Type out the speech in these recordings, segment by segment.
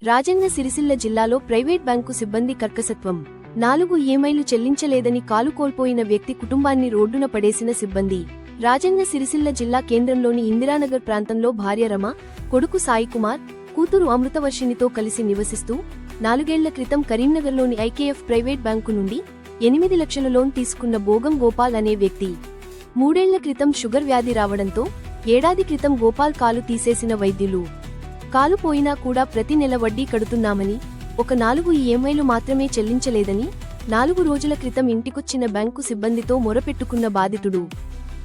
రాజన్న సిరిసిల్ల జిల్లాలో private bank సిబ్బంది కర్కసత్వం 4 ఈఎంఐలు చెల్లించలేదని కాలు కోల్పోయిన వ్యక్తి కుటుంబాన్ని రోడ్డున పడేసిన సిబ్బంది. రాజన్న సిరిసిల్ల జిల్లా కేంద్రంలోని ఇందిరానగర్ ప్రాంతంలో భార్య రమ, కొడుకు సాయికుమార్, కూతురు అమృతవర్షినితో కలిసి నివసిస్తూ 4 ఏళ్ల క్రితం కరీంనగర్లోని ఐకేఎఫ్ ప్రైవేట్ బ్యాంకు నుండి 8 లక్షల లోన్ తీసుకున్న బోగం గోపాల్ అనే వ్యక్తి 3 ఏళ్ల క్రితం షుగర్ వ్యాధి రావడంతో ఏడాది క్రితం గోపాల్ కాలు తీసేసిన వైద్యులు కాలు పోయినా కూడా ప్రతి నెల వడ్డీ కడుతున్నామని, ఒక 4 ఈఎంఐలు మాత్రమే చెల్లించలేదని 4 రోజుల క్రితం ఇంటికొచ్చిన బ్యాంకు సిబ్బందితో మొరపెట్టుకున్న బాధితుడు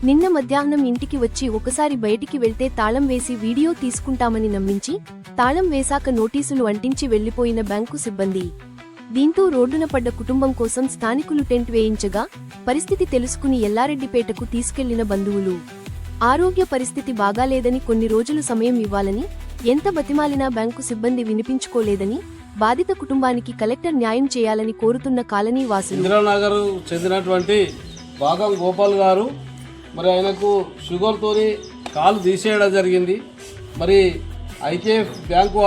నిన్న మధ్యాహ్నం ఇంటికి వచ్చి ఒకసారి బయటికి వెళ్తే తాళం వేసి వీడియో తీసుకుంటామని నమ్మించి తాళం వేశాక నోటీసులు అంటించి వెళ్లిపోయిన బ్యాంకు సిబ్బంది. దీంతో రోడ్డున పడ్డ కుటుంబం కోసం స్థానికులు టెంట్ వేయించగా పరిస్థితి తెలుసుకుని ఎల్లారెడ్డిపేటకు తీసుకెళ్లిన బంధువులు ఆరోగ్య పరిస్థితి బాగాలేదని కొన్ని రోజులు సమయం ఇవ్వాలని ఎంత బతిమాలినా బ్యాంకు సిబ్బంది వినిపించుకోలేదని బాధిత కుటుంబానికి కలెక్టర్ న్యాయం చేయాలని కోరుతున్న కాలనీ వాసులు. ఇందిరానగర్ చెందినటువంటి భాగం గోపాల్ గారు మరి ఆయనకు షుగర్ తోని కాలు తీసేయడం జరిగింది. మరి ఐకేఎఫ్ బ్యాంకు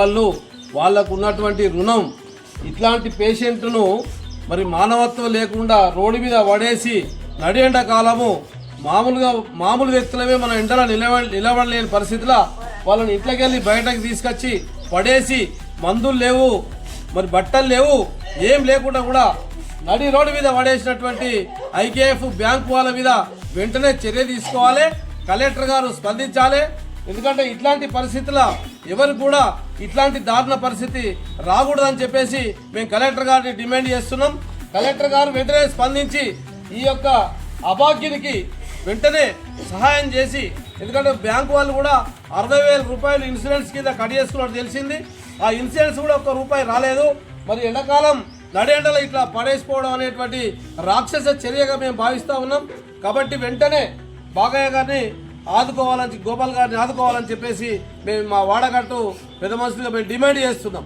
వాళ్ళకు ఉన్నటువంటి రుణం ఇట్లాంటి పేషెంట్ను మరి మానవత్వం లేకుండా రోడ్డు మీద పడేసి నడియండ కాలము మామూలు వ్యక్తులమే మన ఇంట్లో నిలబడలేని పరిస్థితిలో వాళ్ళని ఇంట్లోకి వెళ్ళి బయటకు తీసుకొచ్చి పడేసి మందులు లేవు, మరి బట్టలు లేవు, ఏం లేకుండా కూడా నడి రోడ్డు మీద పడేసినటువంటి ఐకేఎఫ్ బ్యాంకు వాళ్ళ మీద వెంటనే చర్య తీసుకోవాలి. కలెక్టర్ గారు స్పందించాలి. ఎందుకంటే ఇట్లాంటి పరిస్థితుల్లో ఎవరు కూడా ఇట్లాంటి దారుణ పరిస్థితి రాకూడదని చెప్పేసి మేము కలెక్టర్ గారిని డిమాండ్ చేస్తున్నాం. కలెక్టర్ గారు వెంటనే స్పందించి ఈ యొక్క అభాగ్యునికి వెంటనే సహాయం చేసి, ఎందుకంటే బ్యాంకు వాళ్ళు కూడా 60,000 రూపాయలు ఇన్సూరెన్స్ కింద కట్ చేసుకున్నట్టు తెలిసింది. ఆ ఇన్సూరెన్స్ కూడా ₹1 రాలేదు. మరి ఎండాకాలం నడేండలో ఇట్లా పడేసిపోవడం అనేటువంటి రాక్షస చర్యగా మేము భావిస్తూ ఉన్నాం. కాబట్టి వెంటనే బాగయ్య గారిని ఆదుకోవాలని, గోపాల్ గారిని ఆదుకోవాలని చెప్పేసి మేము మా వాడగట్టు పెద్ద మనుషులుగా మేము డిమాండ్ చేస్తున్నాం.